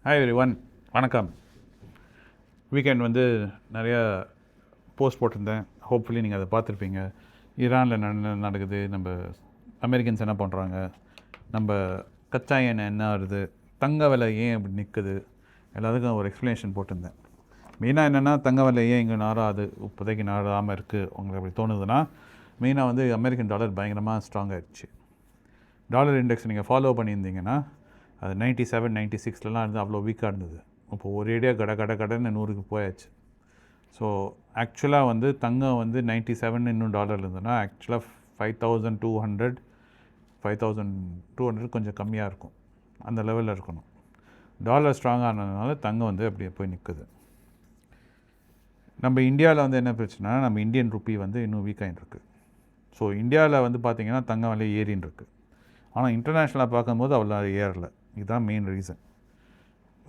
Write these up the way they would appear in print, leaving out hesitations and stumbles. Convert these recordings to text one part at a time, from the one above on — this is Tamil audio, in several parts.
ஹாய் எவ்ரிவன், வணக்கம். வீக்கெண்ட் நிறையா போஸ்ட் போட்டிருந்தேன். ஹோப்ஃபுல்லி நீங்கள் அதை பார்த்துருப்பீங்க. ஈரானில் நடக்குது, நம்ம அமெரிக்கன்ஸ் என்ன பண்ணுறாங்க, நம்ம கச்சா எண்ணெய் என்ன ஆகுது, தங்க விலை ஏன் அப்படி நிற்குது, எல்லாத்துக்கும் ஒரு எக்ஸ்ப்ளனேஷன் போட்டிருந்தேன். மெயினாக என்னென்னா, தங்க விலை ஏன் இங்கே நாராது, இப்போதைக்கு நாடாமல் இருக்குது உங்களுக்கு அப்படி தோணுதுன்னா, மெயினாக அமெரிக்கன் டாலர் பயங்கரமாக ஸ்ட்ராங் ஆகிடுச்சு. டாலர் இண்டெக்ஸ் நீங்கள் ஃபாலோ பண்ணியிருந்தீங்கன்னா அது 97, 96லலாம் அவ்வளோ வீக்காக இருந்தது. இப்போ ஒரேடியாக கடன்னு 100க்கு போயாச்சு. ஸோ ஆக்சுவலாக தங்கம் 97 இன்னும் டாலர் இருந்ததுன்னா ஆக்சுவலாக 5200 கொஞ்சம் கம்மியாக இருக்கும், அந்த லெவலில் இருக்கணும். டாலர் ஸ்ட்ராங்காக ஆனதுனால தங்கம் அப்படியே போய் நிற்குது. நம்ம இந்தியாவில் என்ன பிரச்சனைனா, நம்ம இந்தியன் ருப்பி இன்னும் வீக்காகிட்டு இருக்குது. ஸோ இந்தியாவில் பார்த்திங்கன்னா தங்கம் விலை ஏறின்னு இருக்குது. ஆனால் இன்டர்நேஷ்னலாக பார்க்கும்போது அவ்வளோ ஏறலை. இதுதான் மெயின் ரீசன்.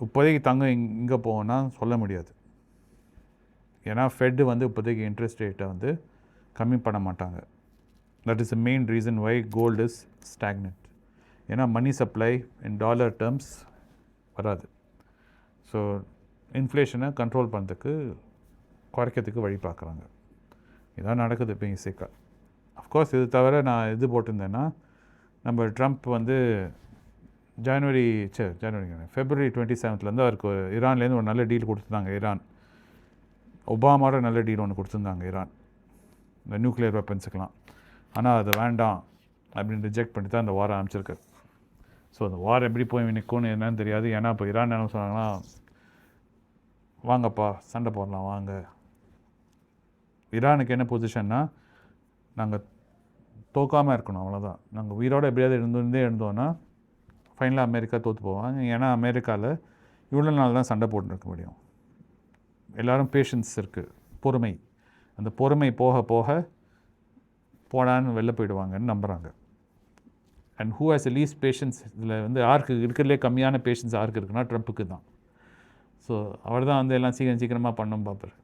இப்போதைக்கு தங்கம் இங்கே போனால் சொல்ல முடியாது. ஏன்னா ஃபெட்டு இப்போதைக்கு இன்ட்ரெஸ்ட் ரேட்டை கம்மி பண்ண மாட்டாங்க. That is the main reason why gold is stagnant. ஏன்னா money supply in dollar terms வராது. ஸோ இன்ஃப்ளேஷனை கண்ட்ரோல் பண்ணுறதுக்கு, குறைக்கிறதுக்கு வழி பார்க்குறாங்க. இதான் நடக்குது பேசிக்காக. அஃப்கோர்ஸ் இது தவிர நான் இது போட்டிருந்தேன்னா, நம்ம ட்ரம்ப் ஃபெப்ரவரி 27 அவருக்கு ஈரான்லேருந்து ஒரு நல்ல டீல் கொடுத்துருந்தாங்க. ஒபாமாவோட நல்ல டீல் ஒன்று கொடுத்துருந்தாங்க ஈரான், இந்த நியூக்ளியர் வெப்பன்ஸுக்கெலாம். ஆனால் அது வேண்டாம் அப்படின்னு ரிஜெக்ட் பண்ணி தான் அந்த வாரம் ஆரம்பிச்சிருக்கு. ஸோ அந்த வாரம் எப்படி போய் நிற்கும்னு என்னன்னு தெரியாது. ஏன்னா இப்போ ஈரான் என்ன சொன்னாங்கன்னா, வாங்கப்பா சண்டை போடலாம் வாங்க. ஈரானுக்கு என்ன பொசிஷன்னா, நாங்கள் தோக்காமல் இருக்கணும், அவ்வளோதான். நாங்கள் உயிரோடு எப்படியாவது இருந்தோன்னா ஃபைனலாக அமெரிக்கா தோற்று போவாங்க. ஏன்னா அமெரிக்காவில் இவ்வளோ நாள் தான் சண்டை போட்டுருக்க முடியும். எல்லோரும் பேஷன்ஸ் இருக்குது, பொறுமை. அந்த பொறுமை போக போக போடான்னு வெளில போயிடுவாங்கன்னு நம்புகிறாங்க. And who has least patience இதில் யாருக்கு இருக்கிறதுலே கம்மியான பேஷன்ஸ் யாருக்கு இருக்குன்னா ட்ரம்ப்புக்கு தான். ஸோ அவர் தான் எல்லாம் சீக்கிரமாக பண்ணணும் பார்ப்பார்.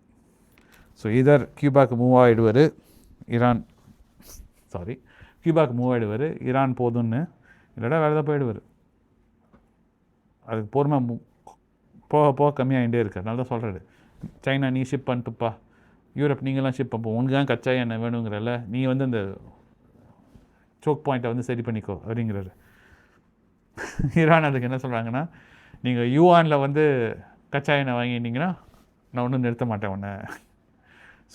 ஸோ இதர் கியூபாக்கு மூவ் ஆகிடுவார், ஈரான் போதும்னு, இல்லைடா வேறு எதாவது போயிடுவார். அதுக்கு பொறுமை போக போக கம்மியாகிட்டே இருக்குது. அதனால தான் சொல்கிறாரு, சைனா நீ ஷிப் பண்ணிட்டுப்பா, யூரோப் நீங்களாம் ஷிப் பண்ணப்போ, உனக்கு தான் கச்சா எண்ணெய் வேணுங்கிறல்ல, நீ அந்த சோக் பாயிண்ட்டை சரி பண்ணிக்கோ அப்படிங்கிறாரு. ஈரான் அதுக்கு என்ன சொல்கிறாங்கன்னா, நீங்கள் யூஆனில் கச்சா எண்ணெய் வாங்கிட்டீங்கன்னா நான் ஒன்றும் நிறுத்த மாட்டேன் உன்னை.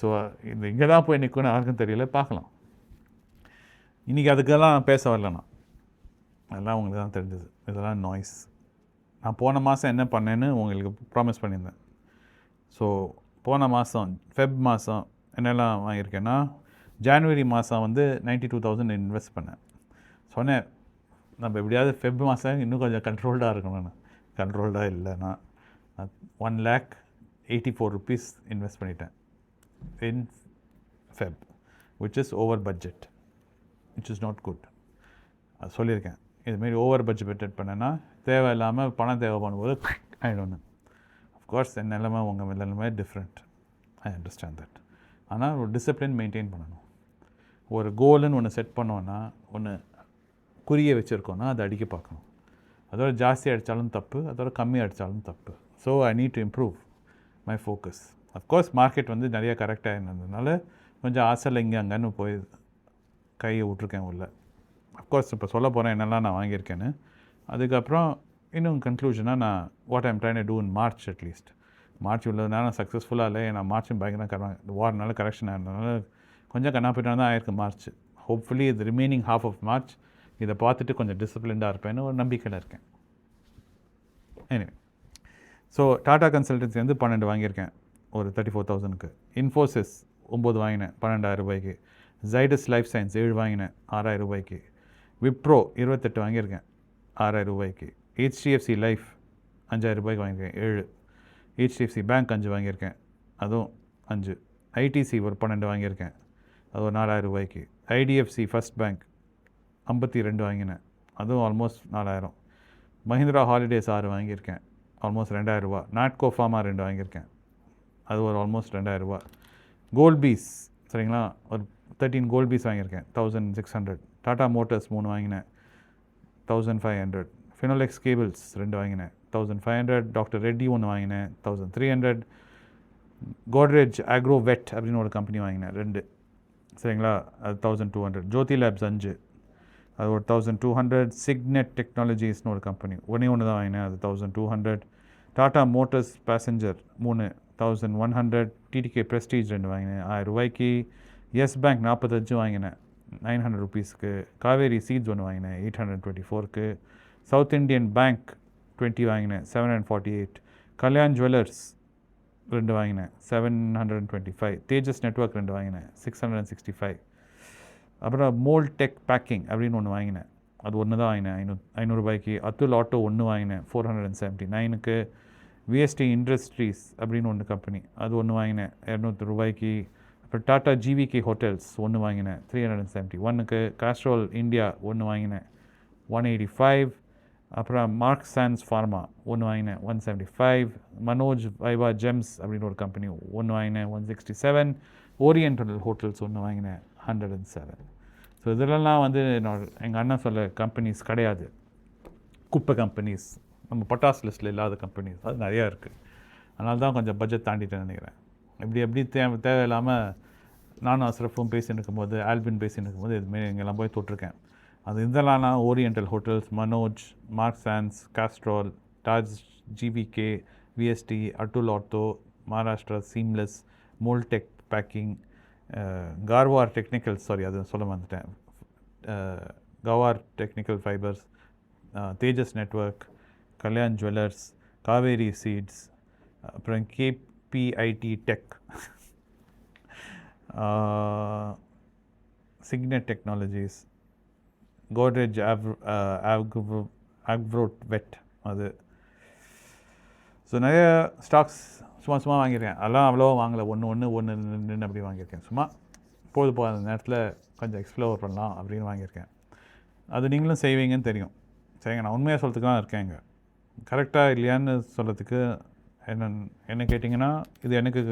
ஸோ இது இங்கே தான் போய் நிற்கும்னு யாருக்கும் தெரியல, பார்க்கலாம். இன்றைக்கி அதுக்கெல்லாம் பேச வரலண்ணா, அதெல்லாம் உங்களுக்கு தான் தெரிஞ்சது. இதெல்லாம் நாய்ஸ். நான் போன மாதம் என்ன பண்ணேன்னு உங்களுக்கு ப்ராமிஸ் பண்ணியிருந்தேன். ஸோ போன மாதம் ஃபெப் மாதம் என்னெல்லாம் வாங்கியிருக்கேன்னா, ஜான்வரி மாதம் 92,000 இன்வெஸ்ட் பண்ணேன். சொன்னேன் நம்ம எப்படியாவது ஃபெப் மாதம் இன்னும் கொஞ்சம் கண்ட்ரோல்டாக இருக்கணும்னு. கண்ட்ரோல்டாக இல்லைன்னா 1,84,000 rupees இன்வெஸ்ட் பண்ணிட்டேன் in Feb, which is over budget, which is not good. அது சொல்லியிருக்கேன். இதுமாரி ஓவர் பட்ஜெட் பண்ணேன்னா தேவையில்லாமல் பணம் தேவை பண்ணும்போது ஆகிடும்னு. அஃப்கோர்ஸ் என் நிலைமை உங்கள் நிலைமை டிஃப்ரெண்ட், ஐ அண்டர்ஸ்டாண்ட் தட். ஆனால் ஒரு டிசிப்ளின் மெயின்டைன் பண்ணணும். ஒரு கோலுன்னு ஒன்று செட் பண்ணோன்னா, ஒன்று குறிய வச்சுருக்கோன்னா அதை அடிக்க பார்க்கணும். அதோட ஜாஸ்தி அடித்தாலும் தப்பு, அதோட கம்மி அடித்தாலும் தப்பு. So I need to improve my focus. Of course market நிறையா கரெக்டாக இருந்ததுனால கொஞ்சம் ஆசையில் இங்கே அங்கேன்னு போய் கையை விட்ருக்கேன் உள்ள. அஃப்கோர்ஸ் இப்போ சொல்ல போகிறேன் என்னெல்லாம் நான் வாங்கியிருக்கேன்னு. அதுக்கப்புறம் இன்னும் கன்க்ளூஷனாக நான் what I'm trying to do in March. At least March உள்ளதுனால சக்ஸஸ்ஃபுல்லாக இல்லை. நான் மார்ச்சும் பயங்கர இந்த வாரனால கரெக்ஷன் ஆகிறதுனால கொஞ்சம் கண்ணாப்பிட்டாக தான் ஆயிருக்கு மார்ச். ஹோப்ஃபுல்லி இது ரிமைனிங் ஹாஃப் ஆஃப் மார்ச் இதை பார்த்துட்டு கொஞ்சம் டிசிப்ளின்டாக இருப்பேன்னு ஒரு நம்பிக்கையில் இருக்கேன். எனிவே, ஸோ டாடா கன்சல்டன்சி 12 வாங்கியிருக்கேன் ஒரு 34,000க்கு. இன்ஃபோசிஸ் 9 வாங்கினேன் 12,000 ரூபாய்க்கு. ஜைடஸ் லைஃப் சயின்ஸ் 7 வாங்கினேன் 6,000 ரூபாய்க்கு. விப்ரோ 28 வாங்கியிருக்கேன் 6,000 ரூபாய்க்கு. ஹெச்டிஎஃப்சி லைஃப் 5,000 ரூபாய்க்கு வாங்கியிருக்கேன் 7. ஹெச்டிஎஃப்சி பேங்க் 5 வாங்கியிருக்கேன், அதுவும் 5. ஐடிசி ஒரு 12 வாங்கியிருக்கேன், அது ஒரு 4,000 ரூபாய்க்கு. ஐடிஎஃப்சி ஃபர்ஸ்ட் பேங்க் 52 வாங்கினேன், அதுவும் ஆல்மோஸ்ட் 4,000. மஹிந்திரா ஹாலிடேஸ் 6 வாங்கியிருக்கேன், ஆல்மோஸ்ட் 2,000 ரூபா. நாட்கோ ஃபார்மா 2 வாங்கியிருக்கேன், அது ஒரு ஆல்மோஸ்ட் 2,000 ரூபா. கோல்பீஸ் சரிங்களா, ஒரு 13 கோல்பீஸ் வாங்கியிருக்கேன் 1,600. டாடா மோட்டர்ஸ் 3 வாங்கினேன் 1,500. ஃபினோலெக்ஸ் கேபிள்ஸ் 2 வாங்கினேன் 1500. டாக்டர் ரெட்டி ஒன்று வாங்கினேன் 1300. கோட்ரேஜ் ஆக்ரோ வெட் அப்படின்னு ஒரு கம்பெனி வாங்கினேன் 2, சரிங்களா, அது 1200. ஜோதி லேப்ஸ் 5, அது ஒரு 1200. சிக்னெட் டெக்னாலஜிஸ்னு ஒரு கம்பெனி ஒன்று தான் வாங்கினேன், அது 1200. Tata Motors passenger 3, 1100. TTK Prestige 2 வாங்கினேன் 1000 ரூபாய்க்கு. எஸ் பேங்க் 45 வாங்கினேன் 900 ருபீஸ்க்கு. காவேரி சீட்ஸ் ஒன்று வாங்கினேன் 824க்கு. சவுத் இண்டியன் பேங்க் 20 வாங்கினேன் 748. கல்யாண் ஜுவல்லர்ஸ் 2 வாங்கினேன் 725. தேஜஸ் நெட்வொர்க் 2 வாங்கினேன் 665. அப்புறம் மோல் டெக் பேக்கிங் அப்படின்னு ஒன்று வாங்கினேன், அது ஒன்று தான் வாங்கினேன் 500 ரூபாய்க்கு. அத்துல் ஆட்டோ ஒன்று வாங்கினேன் 479க்கு. விஎஸ்டி இண்டஸ்ட்ரீஸ் அப்படின்னு ஒன்று கம்பெனி, அது ஒன்று வாங்கினேன் 200 ரூபாய்க்கு. அப்புறம் டாட்டா ஜிவிகே ஹோட்டல்ஸ் ஒன்று வாங்கினேன் 371க்கு. காஸ்ட்ரோல் இந்தியா ஒன்று வாங்கினேன் 185. அப்புறம் மார்க் சான்ஸ் ஃபார்மா ஒன்று வாங்கினேன் 175. மனோஜ் வைவா ஜெம்ஸ் அப்படின்னு ஒரு கம்பெனி ஒன்று வாங்கினேன் 167. ஓரியண்டல் ஹோட்டல்ஸ் ஒன்று வாங்கினேன் 107. ஸோ இதிலெல்லாம் வந்து எங்கள் அண்ணன் சொல்ல கம்பெனிஸ் கிடையாது, குப்பை கம்பெனிஸ், நம்ம பட்டாஸ் லிஸ்ட்டில் இல்லாத கம்பெனிஸ் அது நிறையா இருக்குது. அதனால தான் கொஞ்சம் பட்ஜெட் தாண்டிட்டேன்னு நினைக்கிறேன். எப்படி தேவையில்லாமல் நானும் அஸ்ரஃபும் பேசின்னு இருக்கும்போது, ஆல்பின் பேசின்னு இருக்கும்போது இதுமாரி இங்கெல்லாம் போய் தொட்டிருக்கேன். அது இதெல்லாம் Oriental Hotels, Manoj, Marksans, Castrol, Taj GVK, VST, Atul auto, Maharashtra seamless, Moldtek packing, Garware technical, sorry அது சொல்ல வந்துட்டேன், Garware technical fibres, Tejas network, Kalyan jewellers, Kaveri seeds, அப்புறம் KPIT tech, Cigniti technologies, Godrej agrovet அது. ஸோ நிறைய ஸ்டாக்ஸ் சும்மா வாங்கியிருக்கேன். அதெல்லாம் அவ்வளோவா வாங்கலை, ஒன்று அப்படி வாங்கியிருக்கேன். சும்மா போகாத நேரத்தில் கொஞ்சம் எக்ஸ்ப்ளோர் பண்ணலாம் அப்படின்னு வாங்கியிருக்கேன். அது நீங்களும் செய்வீங்கன்னு தெரியும். சரிங்க, நான் உண்மையாக சொல்கிறதுக்கு தான் இருக்கேங்க. கரெக்டாக இல்லையான்னு சொல்கிறதுக்கு என்ன கேட்டிங்கன்னா, இது எனக்கு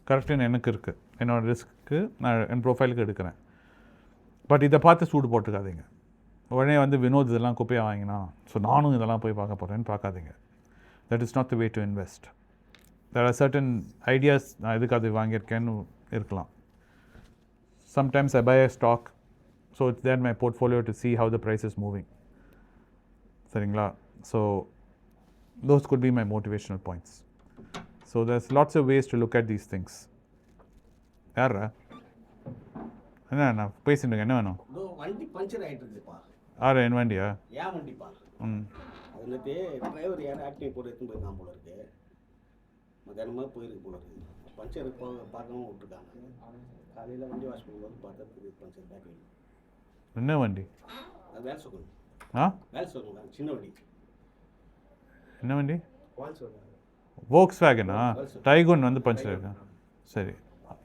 கரெக்டுன்னு எனக்கு இருக்குது, என்னோடய ரிஸ்க்கு நான் என் ப்ரொஃபைலுக்கு எடுக்கிறேன். பட் இதை பார்த்து சூடு போட்டுக்காதீங்க. உடனே வந்து வினோத் இதெல்லாம் குப்பையாக வாங்கினா ஸோ நானும் இதெல்லாம் போய் பார்க்க போகிறேன்னு பார்க்காதீங்க. That is not the way to invest. There are certain ideas, நான் எதுக்கு அது வாங்கியிருக்கேன்னு இருக்கலாம். Sometimes I buy a stock, so it's there my portfolio to see how the price is moving. சரிங்களா? So those could be my motivational points. So there's lots of ways to look at these things. யாரா என்ன நான் பேசிட்டு என்ன வேணும்? வண்டி பஞ்சர் ஆகிட்டு இருக்குப்பா. ஆறு என் வண்டியா? ஏன் வண்டிப்பா? அதில் டிரைவர் யாரும் ஆக்டிவ் போட்டு எடுத்துன்னு போயிருக்கான் போல இருக்கு. மத்தியானமாக போயிருக்கு போல இருக்கு. பஞ்சர் பார்க்காம விட்டுருக்காங்க. காலையில் வண்டி வாஷ் பண்ணும்போது பார்த்தா பஞ்சர் பேக் ஆகி. என்ன வண்டி? அது வேலை சொல்லணும். வேலை சொல்லணும், சின்ன வண்டி. என்ன வண்டி? வோக்ஸ் வேகனா? டைகூன் வந்து பஞ்சர் இருக்கா? சரி,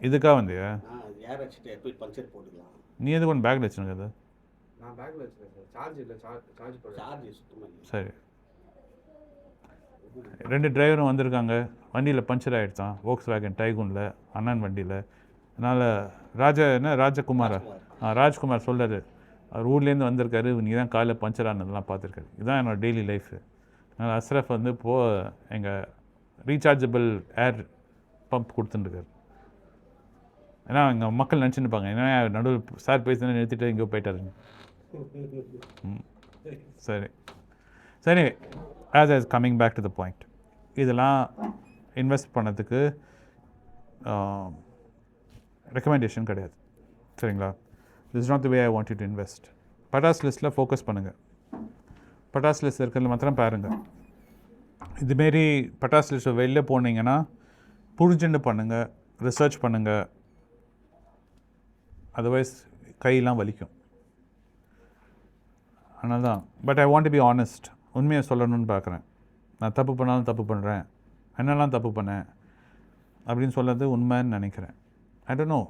இதுக்காக வந்தியா? ஏர் அடிச்சுட்டு போய் பஞ்சர் போட்டுக்கலாம். நீ எதுக்கு ஒன்று பேக்கில் வச்சுருக்க? நான் பேக்கில் வச்சுருக்கேன் சார். சார்ஜ் இல்லை, சார்ஜ் சுத்தமாக இல்லை. சரி, 2 டிரைவரும் வந்திருக்காங்க, வண்டியில் பஞ்சர் ஆகிடுச்சான் வோக்ஸ் வேகன் டைகூனில், அண்ணன் வண்டியில். அதனால் ராஜகுமாரா ராஜ்குமார் சொல்கிறார், அவர் ஊர்லேருந்து வந்திருக்காரு, நீ தான் காலையில் பஞ்சர் ஆனதெல்லாம் பார்த்துருக்காரு. இதுதான் என்னோடய டெய்லி லைஃபு. அதனால் அஸ்ரஃப் வந்து எங்கள் ரீசார்ஜபிள் ஏர் பம்ப் கொடுத்துட்டுருக்காரு. ஏன்னா எங்கள் மக்கள் நினச்சின்னு இருப்பாங்க, ஏன்னா நடுவில் சார் பேசுனா நிறுத்திட்டு எங்கேயோ போயிட்டாருங்க. சரி சரி, as I coming back to the point, இதெல்லாம் இன்வெஸ்ட் பண்ணதுக்கு ரெக்கமெண்டேஷன் கிடையாது. சரிங்களா? This is not the way I want you to invest. பட்டாஸ் லிஸ்ட்டில் ஃபோக்கஸ் பண்ணுங்கள். பட்டாஸ் லிஸ்ட் இருக்கிறது மாத்திரம் பாருங்கள். இதுமாரி பட்டாஸ் லிஸ்ட்டை வெளில போனீங்கன்னா புரிஞ்சுட்டு பண்ணுங்கள், ரிசர்ச் பண்ணுங்கள். அதர்வைஸ் கையெல்லாம் வலிக்கும். அதனால தான். But I want to be honest, உண்மையை சொல்லணும்னு பார்க்குறேன். நான் தப்பு பண்ணாலும் தப்பு பண்ணுறேன், என்னெல்லாம் தப்பு பண்ணேன் அப்படின்னு சொல்கிறது உண்மைன்னு நினைக்கிறேன். I don't know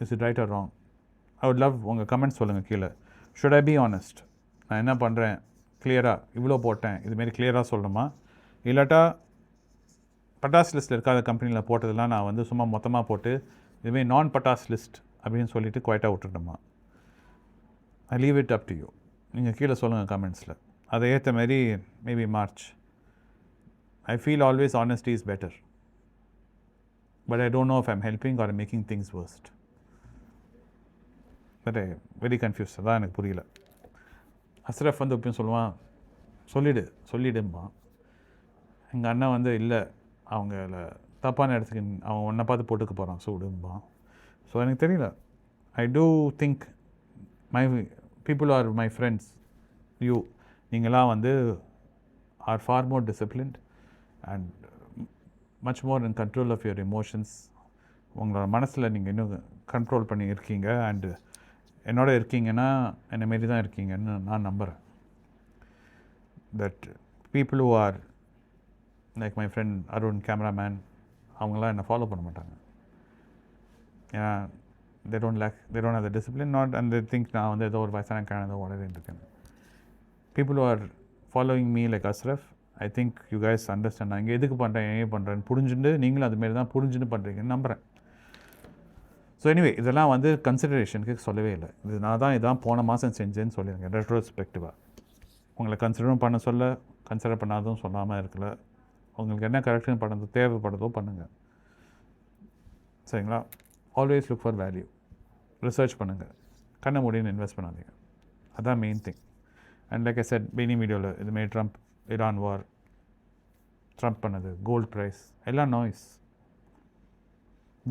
is it right or wrong. I would love உங்கள் கமெண்ட்ஸ் சொல்லுங்கள் கீழே. Should I be honest? நான் என்ன பண்ணுறேன் கிளியராக, இவ்வளோ போட்டேன், இதுமாரி கிளியராக சொல்லணுமா? இல்லாட்டா பட்டாஸ் லிஸ்ட்டில் இருக்காத கம்பெனியில் போட்டதெல்லாம் நான் வந்து சும்மா மொத்தமாக போட்டு இதுமாரி நான் பட்டாஸ் லிஸ்ட் அப்படின்னு சொல்லிவிட்டு குவைட்டாக விட்டுட்டோமா? I leave it up to you. நீங்கள் கீழே சொல்லுங்கள் கமெண்ட்ஸில். அதை ஏற்ற மாரி maybe March I feel always honesty is better. But I don't know if I'm helping or I'm making things worst. But I very confused. அதான் எனக்கு புரியல. அஸ்ரஃப் வந்து எப்பயும் சொல்லுவான், சொல்லிடும்பான். எங்கள் அண்ணன் வந்து இல்லை, அவங்கள தப்பான இடத்துக்கு அவன் ஒன்றை பார்த்து போட்டுக்க போகிறான் சூடும்பான். ஸோ எனக்கு தெரியல. I do think my people are my friends, நீங்களாம் வந்து are far more disciplined and much more in control of your emotions. உங்களோட மனசில் நீங்கள் இன்னும் கண்ட்ரோல் பண்ணி இருக்கீங்க அண்டு என்னோட இருக்கீங்கன்னா என்னை மாரி தான் இருக்கீங்கன்னு நான் நம்புகிறேன். That people who are like my friend Arun cameraman, அவங்களாம் என்னை ஃபாலோ பண்ண மாட்டாங்க. ஏன்னா they don't have the discipline, not, and they think நான் வந்து ஏதோ ஒரு வயசான ஏதோ வளரின்னு இருக்கேன். People who are following me like Ashraf, I think you guys understand நான் இங்கே எதுக்கு பண்ணுறேன், ஏன் பண்ணுறேன்னு புரிஞ்சுட்டு நீங்களும் அதுமாரி தான் புரிஞ்சுன்னு பண்ணுறீங்கன்னு நம்புகிறேன். ஸோ எனிவே இதெல்லாம் வந்து கன்சிடரேஷனுக்கு சொல்லவே இல்லை. இது நான் தான் இதான் போன மாதம் செஞ்சேன்னு சொல்லியிருக்கேன் ரெட்ரோஸ்பெக்டிவாக. உங்களை கன்சிடரும் பண்ண சொல்ல, கன்சிடர் பண்ணாதும் சொல்லாமல் இருக்கல. உங்களுக்கு என்ன கரெக்ஷன் பண்ணது தேவைப்படுதோ பண்ணுங்கள், சரிங்களா? Always look for value, research பண்ணுங்கள், கண்ணை மூடின்னு இன்வெஸ்ட் பண்ணாதீங்க. அதுதான் main thing. And like I said பெனி வீடியோவில் இதுமாரி ட்ரம்ப், இரான் வார், ட்ரம்ப் பண்ணது, கோல்ட் ப்ரைஸ் எல்லாம் noise.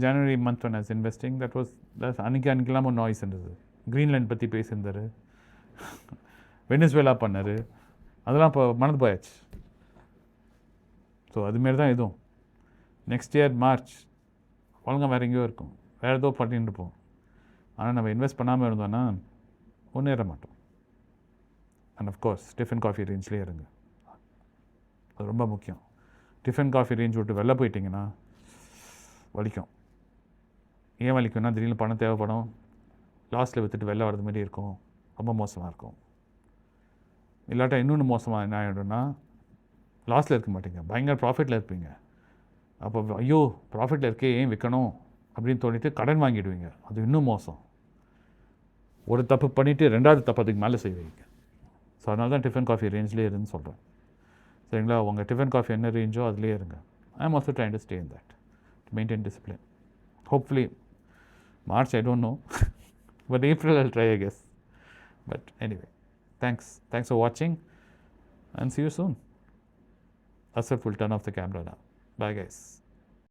January month one as investing that அன்றைக்கெல்லாம் ஒரு நாய்ஸ் இருந்தது. க்ரீன்லேண்ட் பற்றி பேசியிருந்தார், வெனிசுவேலா பண்ணார், அதெல்லாம் இப்போ மறந்து போயாச்சு. ஸோ அதுமாரி தான் இதுவும். நெக்ஸ்ட் இயர் மார்ச் ஒழுங்காக வேறு எங்கேயோ இருக்கும், வேறு ஏதோ பண்ணிட்டு இருப்போம். ஆனால் நம்ம இன்வெஸ்ட் பண்ணாமல் இருந்தோன்னா முன்னேற மாட்டோம். அண்ட் அஃப்கோர்ஸ் டிஃபன் காஃபி ரேஞ்ச்லேயே இருங்க, அது ரொம்ப முக்கியம். டிஃபன் காஃபி ரேஞ்ச் விட்டு வெளில போயிட்டிங்கன்னா வலிக்கும். ஏன் வலிக்கும்னா திடீர்னு பணம் தேவைப்படும், லாஸ்ட்டில் விற்றுட்டு வெளில வர்றது மாதிரி இருக்கும், ரொம்ப மோசமாக இருக்கும். இல்லாட்டா இன்னொன்று மோசமாக என்ன ஆகிடும்னா லாஸில் இருக்க மாட்டீங்க, பயங்கர ப்ராஃபிட்டில் இருப்பீங்க. அப்போ ஐயோ ப்ராஃபிட்டில் இருக்கே ஏன் விற்கணும் அப்படின்னு தோணிட்டு கடன் வாங்கிடுவீங்க. அது இன்னும் மோசம். ஒரு தப்பு பண்ணிவிட்டு ரெண்டாவது தப்பு அதுக்கு மேலே செய்வீங்க. ஸோ அதனால தான் டிஃபன் காஃபி ரேஞ்ச்லேயே இருன்னு சொல்கிறேன், சரிங்களா? உங்கள் டிஃபன் காஃபி என்ன ரேஞ்சோ அதுலேயே இருங்க. I am also trying to stay in that, to maintain discipline. Hopefully March I don't no, but April I'll try I guess. But anyway, thanks for watching and see you soon. Ashraf will turn off the camera now. Bye guys.